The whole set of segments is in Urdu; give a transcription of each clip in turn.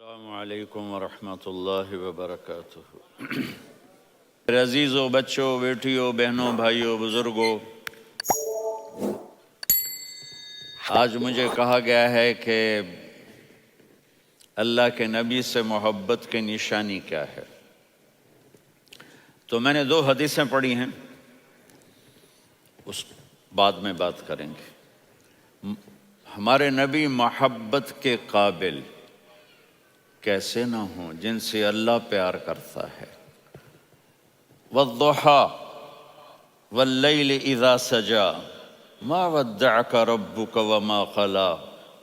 السلام علیکم ورحمۃ اللہ وبرکاتہ۔ میرے عزیزوں، بچوں، بیٹیوں، بہنوں، بھائیوں، بزرگوں، آج مجھے کہا گیا ہے کہ اللہ کے نبی سے محبت کی نشانی کیا ہے، تو میں نے 2 حدیثیں پڑھی ہیں، اس بعد میں بات کریں گے۔ ہمارے نبی محبت کے قابل کیسے نہ ہوں جن سے اللہ پیار کرتا ہے۔ وَالضُّحَىٰ وَاللَّيْلِ إِذَا سَجَىٰ مَا وَدَّعَكَ رَبُّكَ وَمَا قَلَىٰ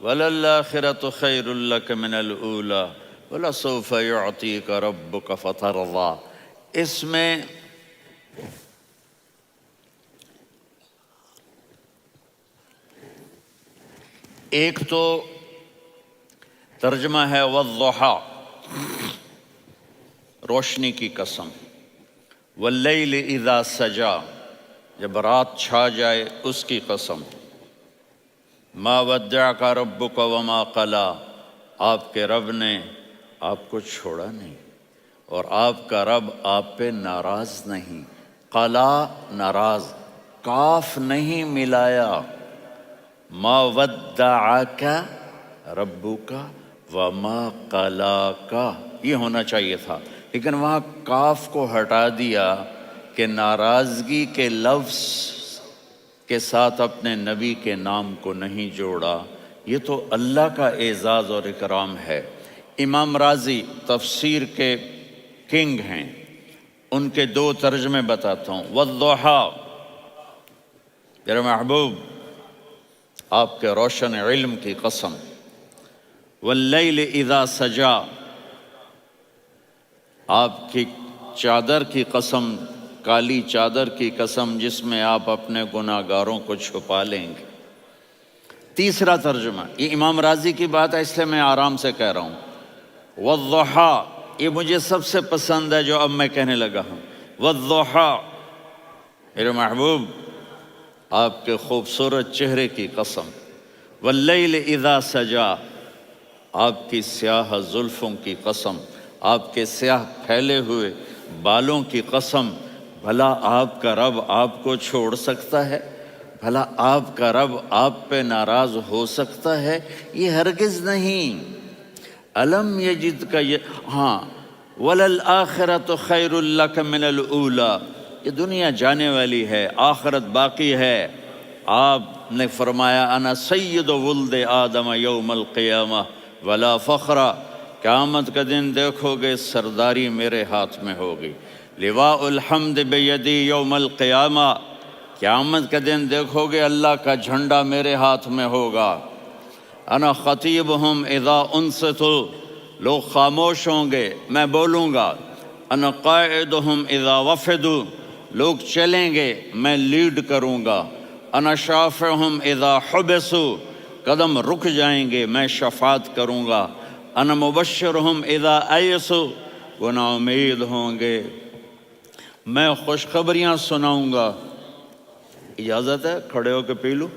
وَلَلْآخِرَةُ خَيْرٌ لَكَ مِنَ الْأُولَىٰ وَلَسَوْفَ يُعْطِيكَ رَبُّكَ فَتَرْضَىٰ۔ اس میں ایک تو ترجمہ ہے والضحیٰ، روشنی کی قسم، واللیل اذا سجا، جب رات چھا جائے اس کی قسم، ما ودعک ربک وما قلی، آپ کے رب نے آپ کو چھوڑا نہیں اور آپ کا رب آپ پہ ناراض نہیں۔ قلا ناراض، کاف نہیں ملایا، ما ودعک ربک وما قلاک، یہ ہونا چاہیے تھا، لیکن وہاں کاف کو ہٹا دیا کہ ناراضگی کے لفظ کے ساتھ اپنے نبی کے نام کو نہیں جوڑا۔ یہ تو اللہ کا اعزاز اور اکرام ہے۔ امام راضی تفسیر کے کنگ ہیں، ان کے 2 ترجمے بتاتا ہوں۔ والضحیٰ، میرے محبوب آپ کے روشن علم کی قسم، واللیل اذا سجا، آپ کی چادر کی قسم، کالی چادر کی قسم جس میں آپ اپنے گناہگاروں کو چھپا لیں گے۔ تیسرا ترجمہ، یہ امام راضی کی بات ہے اس لیے میں آرام سے کہہ رہا ہوں۔ والضحیٰ، یہ مجھے سب سے پسند ہے جو اب میں کہنے لگا ہوں۔ والضحیٰ، میرے محبوب آپ کے خوبصورت چہرے کی قسم، واللیل اذا سجا، آپ کی سیاہ زلفوں کی قسم، آپ کے سیاہ پھیلے ہوئے بالوں کی قسم، بھلا آپ کا رب آپ کو چھوڑ سکتا ہے؟ بھلا آپ کا رب آپ پہ ناراض ہو سکتا ہے؟ یہ ہرگز نہیں۔ الم یجد کا ہاں، وَلَلْآخِرَةُ خَيْرٌ لَكَ مِنَ الْأُولَىٰ، یہ دنیا جانے والی ہے، آخرت باقی ہے۔ آپ نے فرمایا انا سید ولد آدم یوم القیامہ ولا فخر، قیامت کا دن دیکھو گے سرداری میرے ہاتھ میں ہوگی۔ لواء الحمد بیدی یوم القیامہ، قیامت کا دن دیکھو گے اللہ کا جھنڈا میرے ہاتھ میں ہوگا۔ انا خطیبہم اذا انصتوا، لوگ خاموش ہوں گے میں بولوں گا۔ انا قائدہم اذا وفدوا، لوگ چلیں گے میں لیڈ کروں گا۔ انا شافعہم اذا حبسوا، قدم رک جائیں گے میں شفاعت کروں گا۔ انا مبشرہم اذا ایسوا، وہ نا امید ہوں گے میں خوشخبریاں سناؤں گا۔ اجازت ہے کھڑے ہو کے پی لوں؟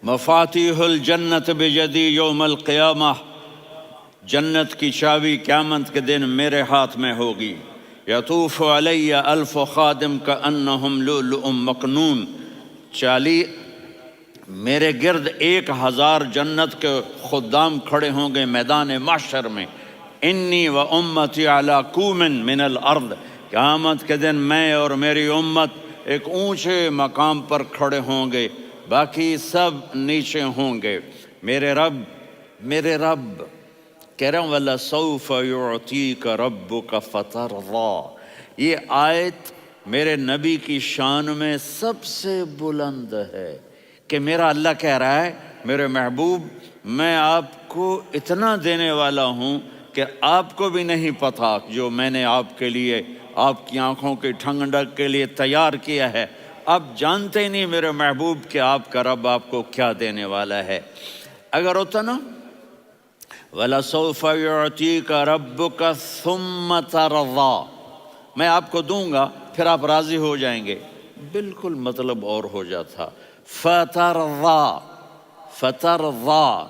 مفاتیح الجنت بیدی یوم القیامہ، جنت کی چابی قیامت کے دن میرے ہاتھ میں ہوگی۔ یطوف علی الف خادم کانہم لؤلؤ مکنون، میرے گرد 1000 جنت کے خدام کھڑے ہوں گے میدان محشر میں۔ انی و امتی علی کوم من الارض، قیامت کے دن میں اور میری امت ایک اونچے مقام پر کھڑے ہوں گے، باقی سب نیچے ہوں گے۔ میرے رب کہہ رہا ہوں وَلَسَوْفَ يُعْطِيكَ رَبُّكَ فَتَرْضَىٰ، یہ آیت میرے نبی کی شان میں سب سے بلند ہے کہ میرا اللہ کہہ رہا ہے میرے محبوب میں آپ کو اتنا دینے والا ہوں کہ آپ کو بھی نہیں پتہ جو میں نے آپ کے لیے، آپ کی آنکھوں کی ٹھنڈک کے لیے تیار کیا ہے۔ آپ جانتے نہیں میرے محبوب کہ آپ کا رب آپ کو کیا دینے والا ہے۔ اگر ہوتا نا وَلَسَوْفَ يُعْطِيكَ رَبُّكَ ثُمَّ تَرْضَىٰ، میں آپ کو دوں گا پھر آپ راضی ہو جائیں گے، بالکل مطلب اور ہو جاتا۔ فَتَرْضَىٰ، فترضا،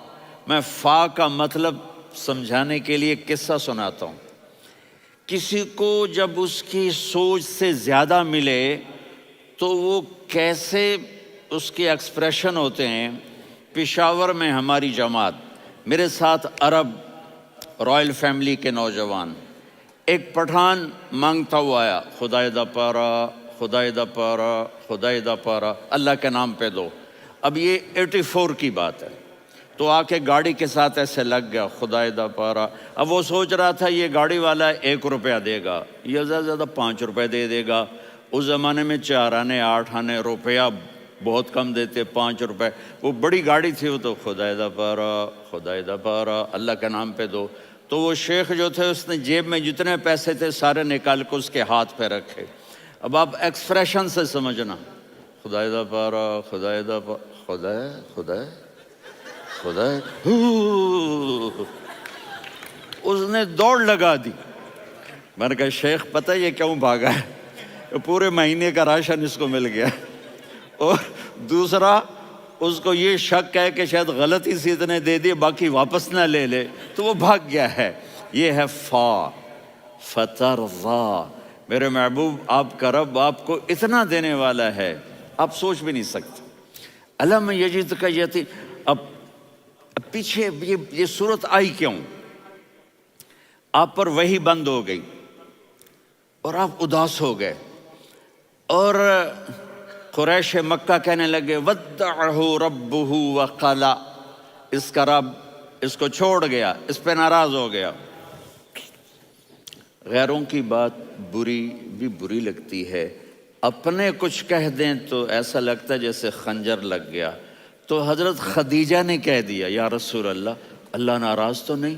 میں فا کا مطلب سمجھانے کے لیے قصہ سناتا ہوں۔ کسی کو جب اس کی سوچ سے زیادہ ملے تو وہ کیسے اس کے ایکسپریشن ہوتے ہیں۔ پشاور میں ہماری جماعت، میرے ساتھ عرب رائل فیملی کے نوجوان، ایک پٹھان مانگتا ہوا آیا، خدائے دا پارا، خدائے دا پارا، خدائے دا پارا، اللہ کے نام پہ دو۔ اب یہ 84 کی بات ہے، تو آ کے گاڑی کے ساتھ ایسے لگ گیا، خدائے دا پارا۔ اب وہ سوچ رہا تھا یہ گاڑی والا 1 روپیہ دے گا، یہ زیادہ زیادہ 5 روپے دے گا۔ اس زمانے میں 4 آنے 8 آنے روپیہ بہت کم دیتے، 5 روپے، وہ بڑی گاڑی تھی، وہ تو خدائے دا پارا، خدائے دا پارا، اللہ کے نام پہ دو۔ تو وہ شیخ جو تھے اس نے جیب میں جتنے پیسے تھے سارے نکال کے اس کے ہاتھ پہ رکھے۔ اب آپ ایکسپریشن سے سمجھنا، خدائے دا پارا، خدائے دا پارا، خدائے خدائے خدائے، اس نے دوڑ لگا دی۔ میں نے کہا شیخ پتہ یہ کیوں بھاگا ہے؟ پورے مہینے کا راشن اس کو مل گیا، اور دوسرا اس کو یہ شک ہے کہ شاید غلطی سے اتنے دے دیے باقی واپس نہ لے لے، تو وہ بھاگ گیا ہے۔ یہ ہے فا، فترضا۔ میرے محبوب آپ کا رب آپ کو اتنا دینے والا ہے آپ سوچ بھی نہیں سکتے۔ الم یجدک یتیم، اب پیچھے یہ صورت آئی کیوں؟ آپ پر وحی بند ہو گئی اور آپ اداس ہو گئے، اور قریش مکہ کہنے لگے ودعہ ربہ وقلا، اس کا رب اس کو چھوڑ گیا، اس پہ ناراض ہو گیا۔ غیروں کی بات بری لگتی ہے، اپنے کچھ کہہ دیں تو ایسا لگتا ہے جیسے خنجر لگ گیا۔ تو حضرت خدیجہ نے کہہ دیا یا رسول اللہ، اللہ ناراض تو نہیں؟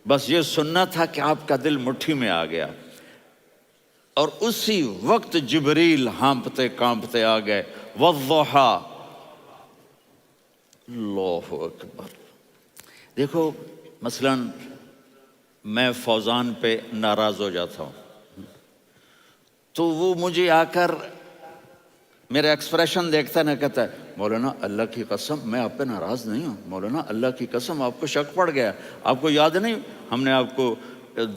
بس یہ سننا تھا کہ آپ کا دل مٹھی میں آ گیا۔ اور اسی وقت جبریل ہانپتے کانپتے آ گئے، والضحی، اللہ اکبر۔ دیکھو مثلا میں فوزان پہ ناراض ہو جاتا ہوں تو وہ مجھے آ کر میرا ایکسپریشن دیکھتا ہے نا، کہتا ہے مولانا اللہ کی قسم میں آپ پہ ناراض نہیں ہوں، مولانا اللہ کی قسم آپ کو شک پڑ گیا، آپ کو یاد نہیں ہم نے آپ کو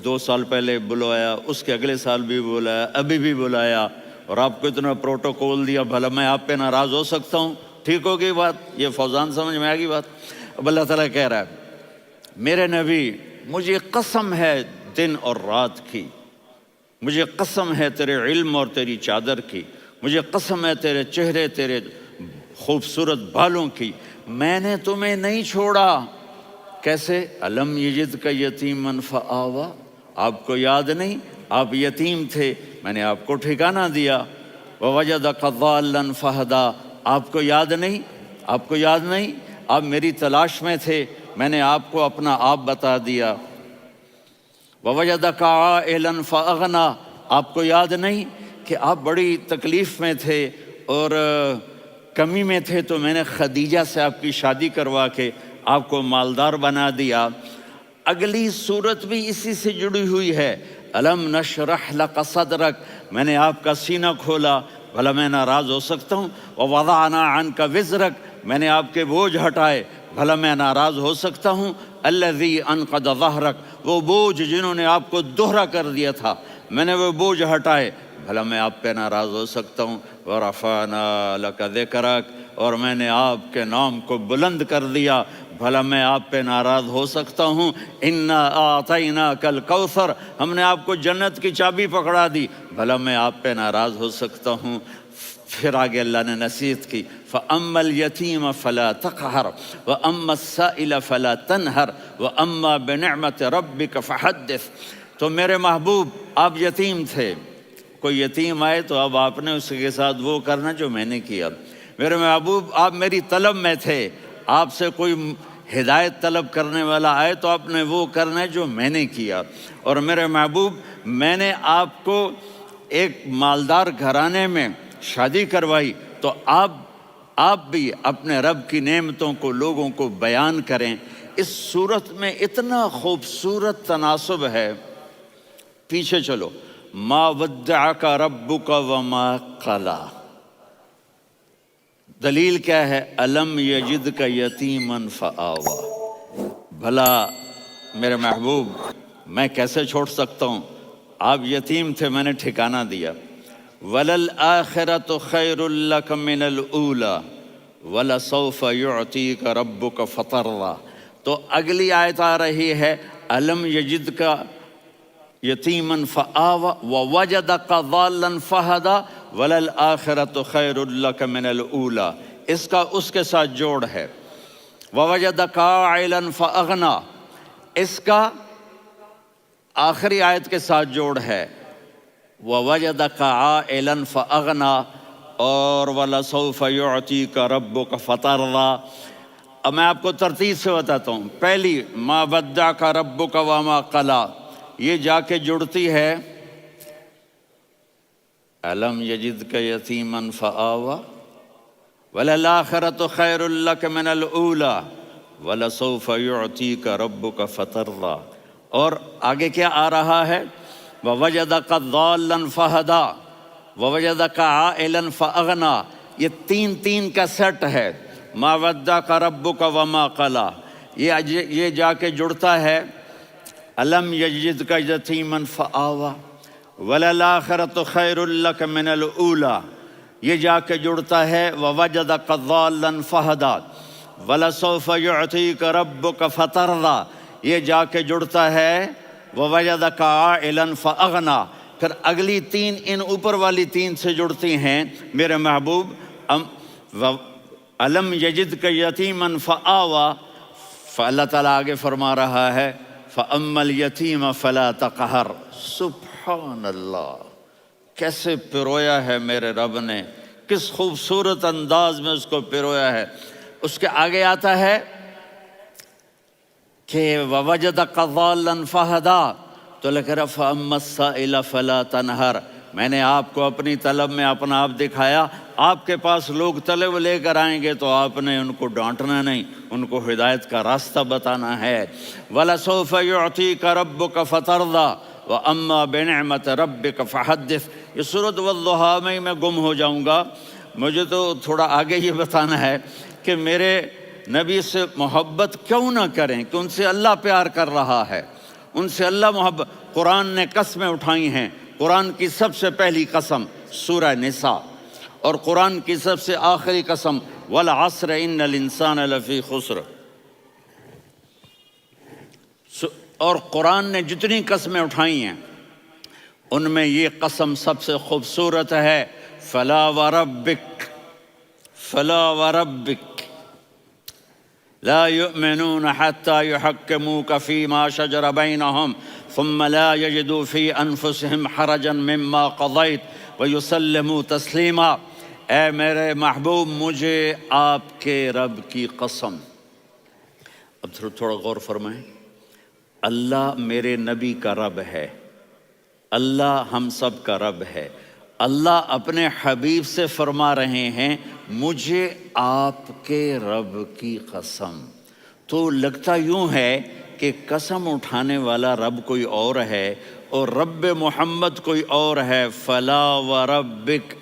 2 سال پہلے بلوایا، اس کے اگلے سال بھی بلایا، ابھی بھی بلایا، اور آپ کو اتنا پروٹوکول دیا، بھلا میں آپ پہ ناراض ہو سکتا ہوں؟ ٹھیک ہوگی بات؟ یہ فوزان سمجھ میں آ گئی بات؟ اب اللہ تعالیٰ کہہ رہا ہے میرے نبی مجھے قسم ہے دن اور رات کی، مجھے قسم ہے تیرے علم اور تیری چادر کی، مجھے قسم ہے تیرے چہرے تیرے خوبصورت بالوں کی، میں نے تمہیں نہیں چھوڑا۔ کیسے؟ الم یجدک یتیما فآویٰ، آپ کو یاد نہیں آپ یتیم تھے، میں نے آپ کو ٹھکانہ دیا۔ ووجدک ضالا فہدیٰ، آپ کو یاد نہیں، آپ کو یاد نہیں آپ میری تلاش میں تھے، میں نے آپ کو اپنا آپ بتا دیا۔ ووجدک عائلا فاغنیٰ، آپ کو یاد نہیں کہ آپ بڑی تکلیف میں تھے اور کمی میں تھے، تو میں نے خدیجہ سے آپ کی شادی کروا کے آپ کو مالدار بنا دیا۔ اگلی صورت بھی اسی سے جڑی ہوئی ہے، الم نشرح لک صدرک، میں نے آپ کا سینہ کھولا، بھلا میں ناراض ہو سکتا ہوں؟ ووضعنا عنک وزرک، میں نے آپ کے بوجھ ہٹائے، بھلا میں ناراض ہو سکتا ہوں؟ الذی انقض ظہرک، وہ بوجھ جنہوں نے آپ کو دوہرا کر دیا تھا، میں نے وہ بوجھ ہٹائے، بھلا میں آپ پہ ناراض ہو سکتا ہوں؟ ورفعنا لک ذکرک، اور میں نے آپ کے نام کو بلند کر دیا، بھلا میں آپ پہ ناراض ہو سکتا ہوں؟ انا اعطیناک الکوثر، ہم نے آپ کو جنت کی چابی پکڑا دی، بھلا میں آپ پہ ناراض ہو سکتا ہوں؟ پھر آگے اللہ نے نصیحت کی، فَأَمَّا الْيَتِيمَ فَلَا تَقْهَرْ وَأَمَّا السَّائِلَ فَلَا تَنْهَرْ وَأَمَّا بِنِعْمَةِ رَبِّكَ فَحَدِّثْ۔ تو میرے محبوب آپ یتیم تھے، کوئی یتیم آئے تو اب آپ نے اس کے ساتھ وہ کرنا جو میں نے کیا۔ میرے محبوب آپ میری طلب میں تھے، آپ سے کوئی ہدایت طلب کرنے والا آئے تو آپ نے وہ کرنا ہے جو میں نے کیا۔ اور میرے محبوب میں نے آپ کو ایک مالدار گھرانے میں شادی کروائی، تو آپ بھی اپنے رب کی نعمتوں کو لوگوں کو بیان کریں۔ اس صورت میں اتنا خوبصورت تناسب ہے، پیچھے چلو، ما ودعک ربک وما قلی، دلیل کیا ہے؟ الم یجد کا یتیمن فآوا، بھلا میرے محبوب میں کیسے چھوڑ سکتا ہوں؟ آپ یتیم تھے، میں نے ٹھکانہ دیا۔ وَلَلْآخِرَةُ خَيْرٌ لَكَ مِنَ الْأُولَى وَلَسَوْفَ يُعْطِيكَ رَبُّكَ فَتَرْضَىٰ۔ تو اگلی آیت آ رہی ہے الم یجد کا یتیمن فآوا ووجدک ضالا فہدا وللآخرۃ خیر لک من الاولی، اس کا اس کے ساتھ جوڑ ہے۔ ووجدک عائلا فاغنا، اس کا آخری آیت کے ساتھ جوڑ ہے۔ ووجدک عائلا فاغنا اور ولسوف یعطیک ربک فترضیٰ۔ اب میں آپ کو ترتیب سے بتاتا ہوں۔ پہلی ما ودعک ربک وما قلی، یہ جا کے جڑتی ہے الم یجدک یتیما فآوا وللآخرۃ خیر لک من الاولی ولسوف یعطیک ربک فترضیٰ۔ اور آگے کیا آ رہا ہے؟ ووجدک ضالا فہدا ووجدک عائلا فاغنا، یہ تین تین کا سیٹ ہے۔ ما ودعک ربک وما قلی، یہ جا کے جڑتا ہے الم یجدک یتیما فآوا وللآخرۃ خیر لک من الاولی، یہ جا کے جڑتا ہے ووجدک ضالا فہدا ولسوف یعطیک ربک فترضیٰ، یہ جا کے جڑتا ہے ووجدک عائلا فاغنا۔ پھر اگلی تین ان اوپر والی تین سے جڑتی ہیں میرے محبوب۔ الم یجدک یتیما فآوا، فاللہ تعالیٰ آگے فرما رہا ہے فَأَمَّا الْيَتِيمَ فَلَا تَقْهَرْ۔ سبحان اللہ، کیسے پرویا ہے میرے رب نے، کس خوبصورت انداز میں اس کو پرویا ہے۔ اس کے آگے آتا ہے کہ وَوَجَدَكَ ضَالًّا فَهَدَىٰ، تو لکھ رہا فَأَمَّا السَّائِلَ فَلَا تَنْهَرْ، میں نے آپ کو اپنی طلب میں اپنا آپ دکھایا۔ آپ کے پاس لوگ طلب لے کر آئیں گے تو آپ نے ان کو ڈانٹنا نہیں، ان کو ہدایت کا راستہ بتانا ہے۔ وَلَسَوْفَ يُعْطِيكَ رَبُّكَ فَتَرْضَىٰ وَأَمَّا بِنِعْمَةِ رَبِّكَ فَحَدِّثْ۔ یہ سورۃ والضحیٰ میں گم ہو جاؤں گا، مجھے تو تھوڑا آگے یہ بتانا ہے کہ میرے نبی سے محبت کیوں نہ کریں، کہ ان سے اللہ پیار کر رہا ہے، ان سے اللہ محبت۔ قرآن نے قسمیں اٹھائی ہیں، قرآن کی سب سے پہلی قسم سورہ نساء، اور قرآن کی سب سے آخری قسم والعصر ان الانسان لفی خسر۔ اور قرآن نے جتنی قسمیں اٹھائی ہیں ان میں یہ قسم سب سے خوبصورت ہے، فلا وربک فلا وربک لا يؤمنون حتى يحكموك فيما شجر بينهم ثم لا يجدوا في أنفسهم حرجا مما قضيت ويسلموا تسلیما۔ اے میرے محبوب، مجھے آپ کے رب کی قسم۔ اب تھوڑا غور فرمائیں، اللہ میرے نبی کا رب ہے، اللہ ہم سب کا رب ہے۔ اللہ اپنے حبیب سے فرما رہے ہیں مجھے آپ کے رب کی قسم۔ تو لگتا یوں ہے کہ قسم اٹھانے والا رب کوئی اور ہے اور رب محمد کوئی اور ہے۔ فلا وربک،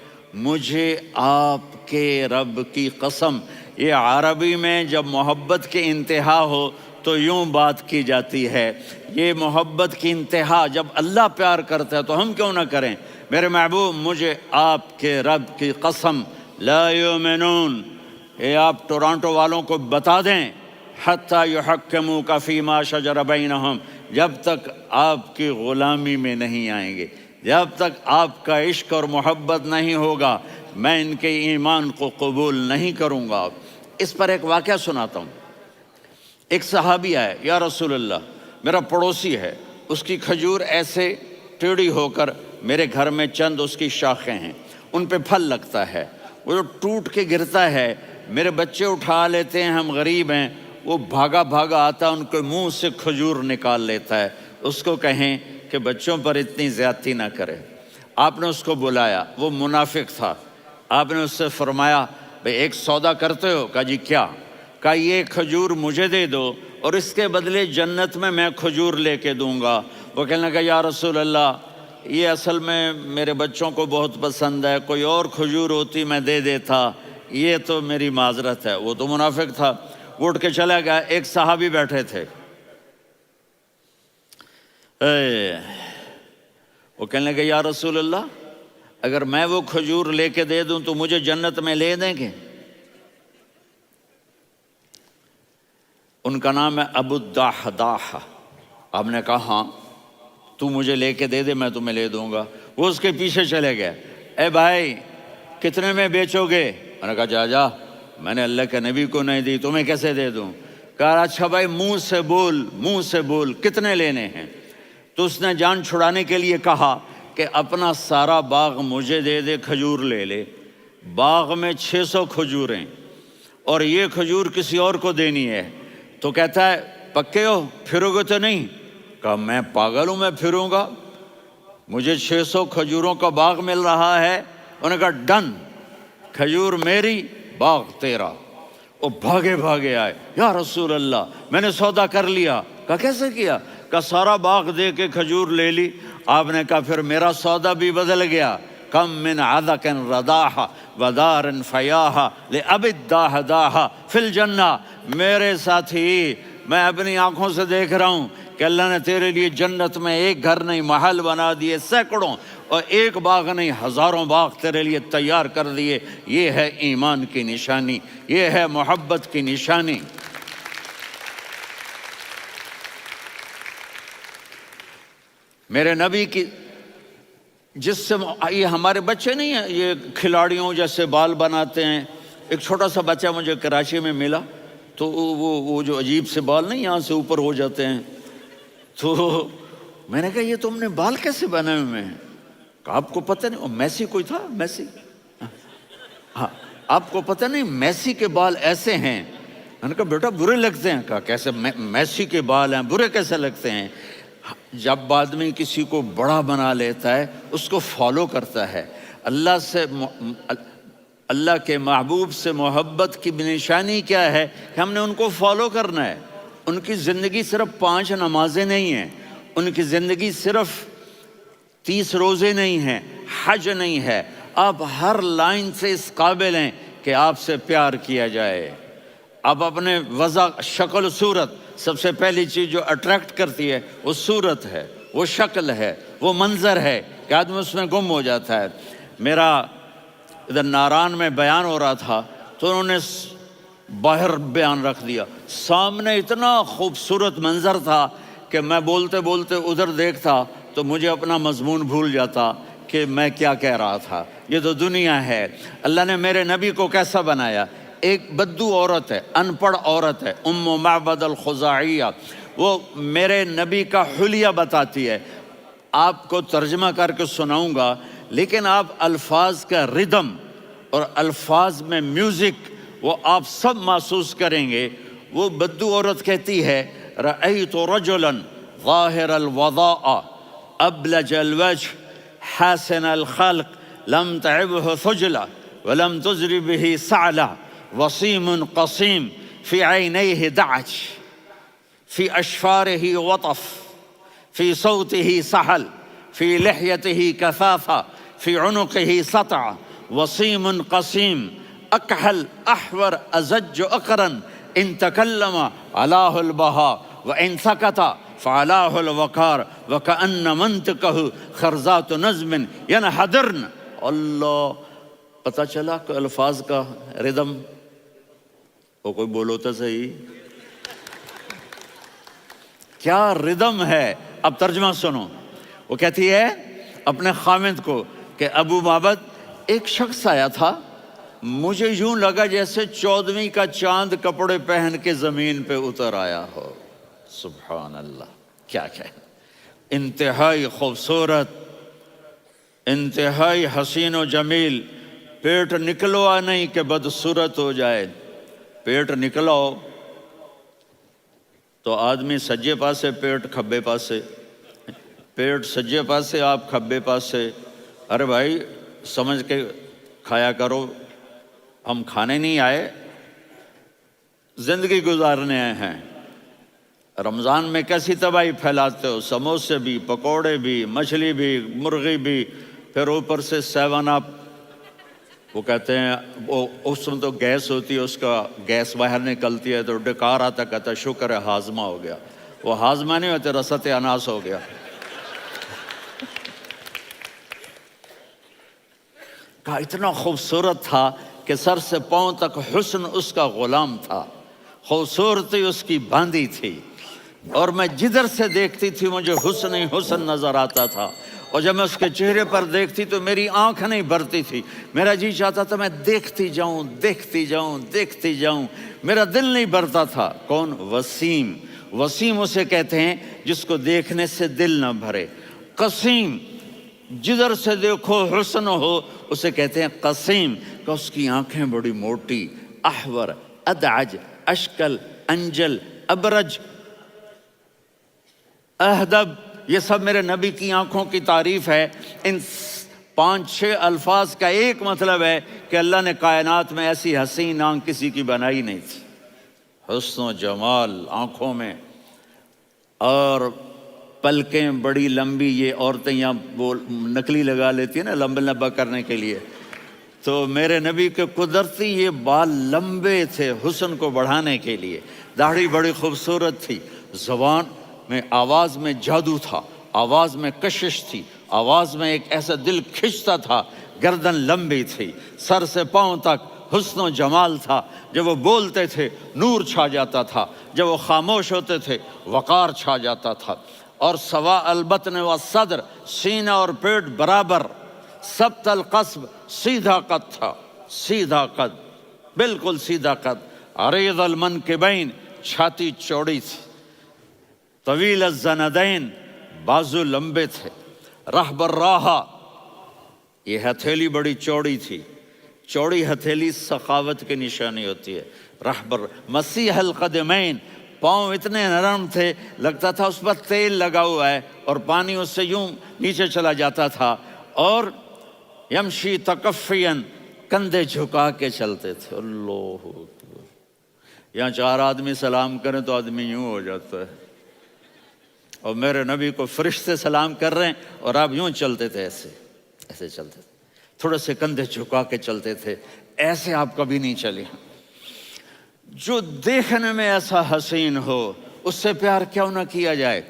مجھے آپ کے رب کی قسم۔ یہ عربی میں جب محبت کی انتہا ہو تو یوں بات کی جاتی ہے، یہ محبت کی انتہا جب اللہ پیار کرتا ہے تو ہم کیوں نہ کریں۔ میرے محبوب، مجھے آپ کے رب کی قسم، لا یؤمنون، یہ آپ ٹورانٹو والوں کو بتا دیں، حتی یحکموک فیما شجر بینہم، جب تک آپ کی غلامی میں نہیں آئیں گے، جب تک آپ کا عشق اور محبت نہیں ہوگا، میں ان کے ایمان کو قبول نہیں کروں گا۔ اس پر ایک واقعہ سناتا ہوں۔ ایک صحابی آئے، یا رسول اللہ، میرا پڑوسی ہے، اس کی کھجور ایسے ٹیڑھی ہو کر میرے گھر میں چند اس کی شاخیں ہیں، ان پہ پھل لگتا ہے، وہ جو ٹوٹ کے گرتا ہے، میرے بچے اٹھا لیتے ہیں، ہم غریب ہیں، وہ بھاگا بھاگا آتا ہے، ان کے منہ سے کھجور نکال لیتا ہے۔ اس کو کہیں کہ بچوں پر اتنی زیادتی نہ کرے۔ آپ نے اس کو بلایا، وہ منافق تھا، آپ نے اس سے فرمایا بھئی ایک سودا کرتے ہو؟ کہا جی کیا؟ کہا یہ کھجور مجھے دے دو اور اس کے بدلے جنت میں کھجور لے کے دوں گا۔ وہ کہنے لگا یا رسول اللہ، یہ اصل میں میرے بچوں کو بہت پسند ہے، کوئی اور کھجور ہوتی میں دے دیتا، یہ تو میری معذرت ہے، وہ تو منافق تھا، وہ اٹھ کے چلا گیا۔ ایک صحابی بیٹھے تھے، وہ کہنے لگے یا رسول اللہ، اگر میں وہ کھجور لے کے دے دوں تو مجھے جنت میں لے دیں گے؟ ان کا نام ہے ابو الدحداح۔ آپ نے کہا ہاں، تو مجھے لے کے دے دے، میں تمہیں لے دوں گا۔ وہ اس کے پیچھے چلے گئے، اے بھائی کتنے میں بیچو گے؟ میں نے کہا جا میں نے اللہ کے نبی کو نہیں دی، تمہیں کیسے دے دوں؟ کہا اچھا بھائی منہ سے بول کتنے لینے ہیں؟ تو اس نے جان چھڑانے کے لیے کہا کہ اپنا سارا باغ مجھے دے دے، کھجور لے لے۔ باغ میں 600 کھجوریں اور یہ کھجور کسی اور کو دینی ہے۔ تو کہتا ہے پکے ہو، پھرو گے تو نہیں؟ کہا میں پاگل ہوں، میں پھروں گا؟ مجھے 600 کھجوروں کا باغ مل رہا ہے۔ انہوں نے کہا ڈن، کھجور میری، باغ تیرا۔ وہ بھاگے آئے، یا رسول اللہ میں نے سودا کر لیا۔ کہا کیسے کیا؟ کہا سارا باغ دے کے کھجور لے لی۔ آپ نے کہا پھر میرا سودا بھی بدل گیا۔ کم من عذق رداح ودار فیاح لأبی الدحداح فی الجنہ۔ میرے ساتھی، میں اپنی آنکھوں سے دیکھ رہا ہوں کہ اللہ نے تیرے لیے جنت میں ایک گھر نہیں محل بنا دیے سینکڑوں، اور ایک باغ نہیں ہزاروں باغ تیرے لیے تیار کر دیے۔ یہ ہے ایمان کی نشانی، یہ ہے محبت کی نشانی۔ میرے نبی کی جس سے یہ ہمارے بچے نہیں ہیں یہ کھلاڑیوں جیسے بال بناتے ہیں۔ ایک چھوٹا سا بچہ مجھے کراچی میں ملا، تو وہ جو عجیب سے بال نہیں یہاں سے اوپر ہو جاتے ہیں، تو میں نے کہا یہ تم نے بال کیسے بنائے ہوئے ہیں؟ کہا آپ کو پتہ نہیں؟ میسی کوئی تھا، میسی، ہاں آپ کو پتہ نہیں میسی کے بال ایسے ہیں؟ میں نے کہا بیٹا برے لگتے ہیں۔ کہا کیسے؟ میسی کے بال ہیں برے کیسے لگتے ہیں؟ جب آدمی کسی کو بڑا بنا لیتا ہے اس کو فالو کرتا ہے۔ اللہ کے محبوب سے محبت کی نشانی کیا ہے کہ ہم نے ان کو فالو کرنا ہے۔ ان کی زندگی صرف 5 نمازیں نہیں ہیں، ان کی زندگی صرف 30 روزے نہیں ہیں، حج نہیں ہے۔ آپ ہر لائن سے اس قابل ہیں کہ آپ سے پیار کیا جائے۔ آپ اپنے وضع، شکل و صورت، سب سے پہلی چیز جو اٹریکٹ کرتی ہے وہ صورت ہے، وہ شکل ہے، وہ منظر ہے کہ آدمی اس میں گم ہو جاتا ہے۔ میرا ادھر ناران میں بیان ہو رہا تھا تو انہوں نے باہر بیان رکھ دیا، سامنے اتنا خوبصورت منظر تھا کہ میں بولتے بولتے ادھر دیکھتا تو مجھے اپنا مضمون بھول جاتا کہ میں کیا کہہ رہا تھا۔ یہ تو دنیا ہے۔ اللہ نے میرے نبی کو کیسا بنایا؟ ایک بدو عورت ہے، ان پڑھ عورت ہے، ام معبد الخزاعیہ، وہ میرے نبی کا حلیہ بتاتی ہے۔ آپ کو ترجمہ کر کے سناؤں گا، لیکن آپ الفاظ کا ردم اور الفاظ میں میوزک وہ آپ سب محسوس کریں گے۔ وہ بدو عورت کہتی ہے رأیت رجلا ظاہر الوضاء ابلج الوجه حاسن الخلق لم تعبه ثجلة ولم تزر به سعلة وصيم قصيم في عينيه دعج في أشفاره وطف في صوته سحل في لحيته كثافة في عنقه سطع وصيم قصيم أكحل أحور أزج أقرن إن تكلم علاه البهاء وإن سكت فعلاه الوقار وكأن منطقه خرزات نظم ينحدرن۔ اللہ، پتہ چلا کہ الفاظ کا ردم، وہ کوئی بولو تو صحیح، کیا ردم ہے۔ اب ترجمہ سنو۔ وہ کہتی ہے اپنے خامند کو کہ ابو معبد، ایک شخص آیا تھا، مجھے یوں لگا جیسے 14ویں کا چاند کپڑے پہن کے زمین پہ اتر آیا ہو۔ سبحان اللہ، کیا انتہائی خوبصورت، انتہائی حسین و جمیل۔ پیٹ نکلوا نہیں کہ بدصورت ہو جائے۔ پیٹ نکلاؤ تو آدمی سجے پاسے پیٹ، کھبے پاسے پیٹ، سجے پاسے آپ کھبے پاسے۔ ارے بھائی سمجھ کے کھایا کرو، ہم کھانے نہیں آئے، زندگی گزارنے آئے ہیں۔ رمضان میں کیسی تباہی پھیلاتے ہو، سموسے بھی، پکوڑے بھی، مچھلی بھی، مرغی بھی، پھر اوپر سے 7 اپ۔ وہ کہتے ہیں وہ اس میں تو گیس ہوتی ہے، اس کا گیس باہر نکلتی ہے تو ڈکار آتا، کہتا ہے شکر ہے ہاضمہ ہو گیا. وہ ہاضمہ نہیں ہوتے، رسط اناس ہو گیا. کہا اتنا خوبصورت تھا کہ سر سے پاؤں تک حسن اس کا غلام تھا، خوبصورتی اس کی باندھی تھی، اور میں جدھر سے دیکھتی تھی مجھے حسن ہی حسن نظر آتا تھا. اور جب میں اس کے چہرے پر دیکھتی تو میری آنکھ نہیں بھرتی تھی، میرا جی چاہتا تھا میں دیکھتی جاؤں دیکھتی جاؤں دیکھتی جاؤں، میرا دل نہیں بھرتا تھا. کون؟ وسیم. وسیم اسے کہتے ہیں جس کو دیکھنے سے دل نہ بھرے. قسیم، جدھر سے دیکھو حسن ہو، اسے کہتے ہیں قسیم، کہ اس کی آنکھیں بڑی موٹی، احور، ادعج، اشکل، انجل، ابرج، اہدب، یہ سب میرے نبی کی آنکھوں کی تعریف ہے. ان 5-6 الفاظ کا ایک مطلب ہے کہ اللہ نے کائنات میں ایسی حسین آنکھ کسی کی بنائی نہیں تھی. حسن و جمال آنکھوں میں، اور پلکیں بڑی لمبی. یہ عورتیں یہاں وہ نکلی لگا لیتی ہیں نا لمبا لمبا کرنے کے لیے، تو میرے نبی کے قدرتی یہ بال لمبے تھے حسن کو بڑھانے کے لیے. داڑھی بڑی خوبصورت تھی. زبان میں، آواز میں جادو تھا، آواز میں کشش تھی، آواز میں ایک ایسا دل کھنچتا تھا. گردن لمبی تھی، سر سے پاؤں تک حسن و جمال تھا. جب وہ بولتے تھے نور چھا جاتا تھا، جب وہ خاموش ہوتے تھے وقار چھا جاتا تھا. اور سوا البطن و صدر، سینہ اور پیٹ برابر، سبت القصب، سیدھا قد تھا، سیدھا قد، بالکل سیدھا قد. عریض المنکبین، چھاتی چوڑی تھی. طویل الزندین، بازو لمبے تھے. رحب الراحہ، یہ ہتھیلی بڑی چوڑی تھی. چوڑی ہتھیلی سخاوت کی نشانی ہوتی ہے. رحب مسیح القدمین، پاؤں اتنے نرم تھے لگتا تھا اس پر تیل لگا ہوا ہے، اور پانی اس سے یوں نیچے چلا جاتا تھا. اور یمشی تکفین، کندھے جھکا کے چلتے تھے. اللہ اکبر. یہاں 4 آدمی سلام کریں تو آدمی یوں ہو جاتا ہے، اور میرے نبی کو فرشتے سلام کر رہے ہیں اور آپ یوں چلتے تھے، ایسے ایسے چلتے تھے، تھوڑے سے کندھے جھکا کے چلتے تھے. ایسے آپ کبھی نہیں چلے. جو دیکھنے میں ایسا حسین ہو اس سے پیار کیوں نہ کیا جائے.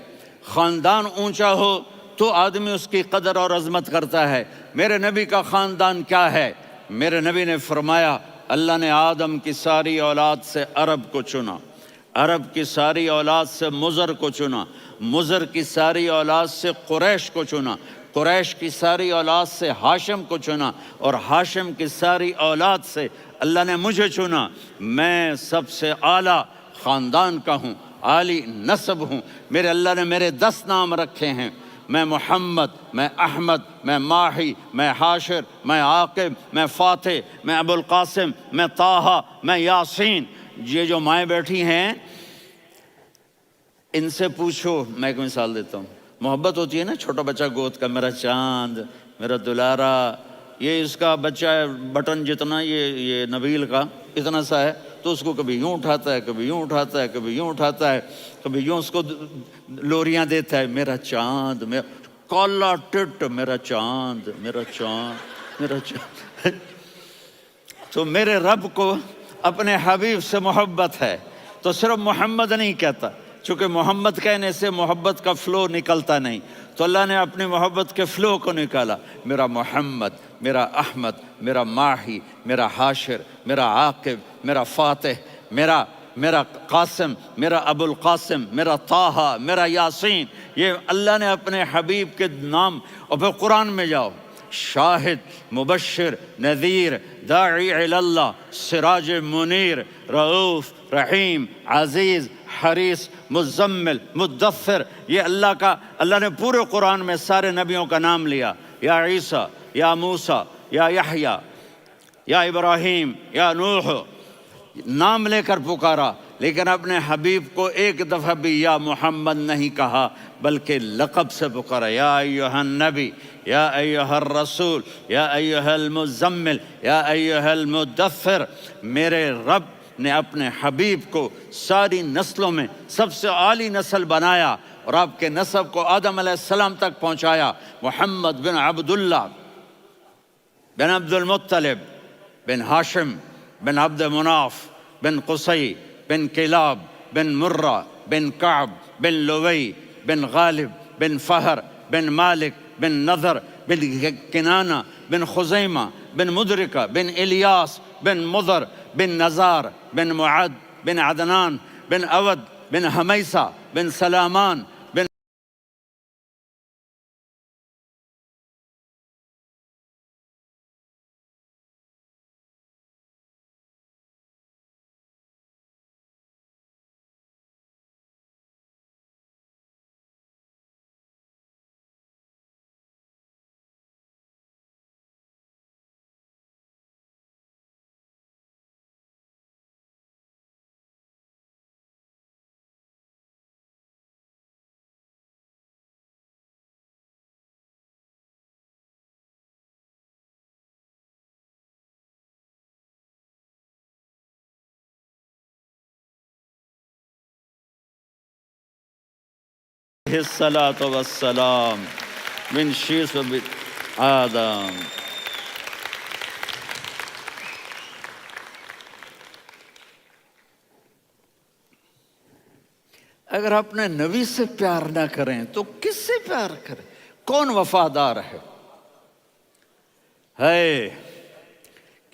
خاندان اونچا ہو تو آدمی اس کی قدر اور عظمت کرتا ہے. میرے نبی کا خاندان کیا ہے؟ میرے نبی نے فرمایا اللہ نے آدم کی ساری اولاد سے عرب کو چنا، عرب کی ساری اولاد سے مضر کو چنا، مضر کی ساری اولاد سے قریش کو چنا، قریش کی ساری اولاد سے ہاشم کو چنا، اور ہاشم کی ساری اولاد سے اللہ نے مجھے چنا. میں سب سے اعلیٰ خاندان کا ہوں، عالی نسب ہوں. میرے اللہ نے میرے 10 نام رکھے ہیں. میں محمد، میں احمد، میں ماہی، میں حاشر، میں عاقب، میں فاتح، میں ابو القاسم، میں طٰہٰ، میں یاسین. یہ جو مائیں بیٹھی ہیں ان سے پوچھو. میں ایک مثال دیتا ہوں. محبت ہوتی ہے نا، چھوٹا بچہ گود کا، میرا چاند، میرا دلارا. یہ اس کا بچہ ہے بٹن جتنا، یہ نبیل کا اتنا سا ہے، تو اس کو کبھی یوں اٹھاتا ہے، کبھی یوں اٹھاتا ہے، کبھی یوں اٹھاتا ہے، کبھی یوں اس کو لوریاں دیتا ہے. میرا چاند، میرا کالا ٹٹ، میرا چاند، میرا چاند، میرا چاند. تو میرے رب کو اپنے حبیب سے محبت ہے تو صرف محمد نہیں کہتا، چونکہ محمد کہنے سے محبت کا فلو نکلتا نہیں، تو اللہ نے اپنی محبت کے فلو کو نکالا. میرا محمد، میرا احمد، میرا ماہی، میرا حاشر، میرا عاقب، میرا فاتح، میرا قاسم، میرا ابو القاسم، میرا طٰہٰ، میرا یاسین. یہ اللہ نے اپنے حبیب کے نام. اور پھر قرآن میں جاؤ، شاہد، مبشر، نذیر، داعی الی اللہ، سراج منیر، رؤوف، رحیم، عزیز، حریص، مزمل، مدثر. یہ اللہ نے پورے قرآن میں سارے نبیوں کا نام لیا. یا عیسیٰ، یا موسیٰ، یا یحییٰ، یا ابراہیم، یا نوح، نام لے کر پکارا. لیکن اپنے حبیب کو ایک دفعہ بھی یا محمد نہیں کہا، بلکہ لقب سے پکارا. یا ایھا النبی، یا ایھا الرسول، یا ایھا المزمل، یا ایھا المدثر. میرے رب نے اپنے حبیب کو ساری نسلوں میں سب سے عالی نسل بنایا، اور آپ کے نسب کو آدم علیہ السلام تک پہنچایا. محمد بن عبداللہ بن عبد المطلب بن ہاشم بن عبد مناف بن قصی بن کلاب بن مرہ بن کعب بن لوی بن غالب بن فہر بن مالک بن نضر بن کنانہ بن خزیمہ بن مدرکہ بن الیاس بن مضر بن نزار بن معد بن عدنان بن اود بن حمیسہ بن سلامان بن الصلاة والسلام من شیس و آدم. اگر اپنے نبی سے پیار نہ کریں تو کس سے پیار کریں؟ کون وفادار ہے؟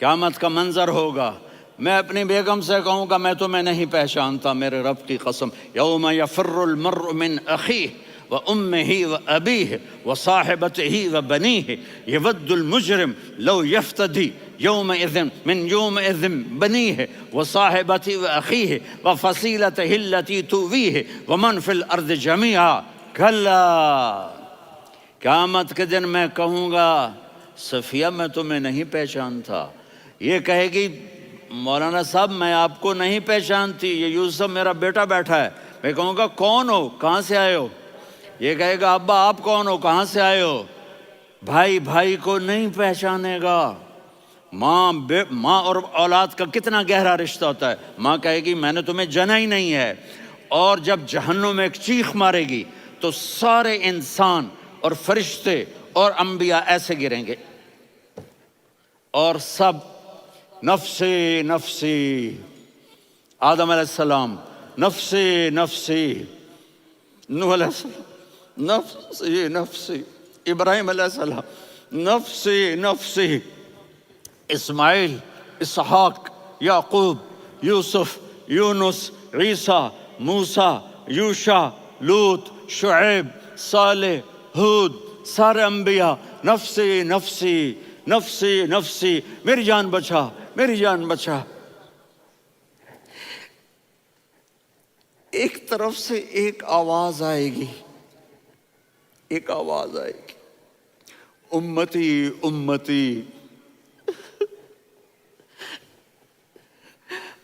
قیامت کا منظر ہوگا، میں اپنی بیگم سے کہوں گا میں تمہیں نہیں پہچانتا، میرے رب کی قسم، یوم یفر المرء من اخیہ وامہ وابیہ وصاحبتہ وبنیہ یود المجرم لو یفتدی یومئذ من یومئذ بنیہ وصاحبتہ واخیہ وفصیلتہ التی تؤویہ ومن فی الارض جمیعا کلا. قیامت کے دن میں کہوں گا صفیہ میں تمہیں نہیں پہچانتا، یہ کہے گی مولانا صاحب میں آپ کو نہیں پہچانتی، یہ یوسف میرا بیٹا بیٹھا ہے. میں کہوں گا کون ہو، کہاں سے آئے ہو؟ یہ کہے گا ابا آپ کون ہو، کہاں سے آئے ہو؟ بھائی بھائی کو نہیں پہچانے گا. ماں اور اولاد کا کتنا گہرا رشتہ ہوتا ہے. ماں کہے گی میں نے تمہیں جنا ہی نہیں ہے. اور جب جہنم میں ایک چیخ مارے گی تو سارے انسان اور فرشتے اور انبیاء ایسے گریں گے اور سب نفسی نفسی. آدم علیہ السلام نفسی نفسی، نوح علیہ السلام نفسی نفسی، ابراہیم علیہ السلام نفسی نفسی، اسماعیل، اسحاق، یعقوب، یوسف، یونس، عیسیٰ، موسیٰ، یوشع، لوط، شعیب، صالح، ہود، سارے انبیاء نفسی نفسی نفسی نفسی، میری جان بچا میری جان بچا. ایک طرف سے ایک آواز آئے گی، ایک آواز آئے گی، امتی امتی.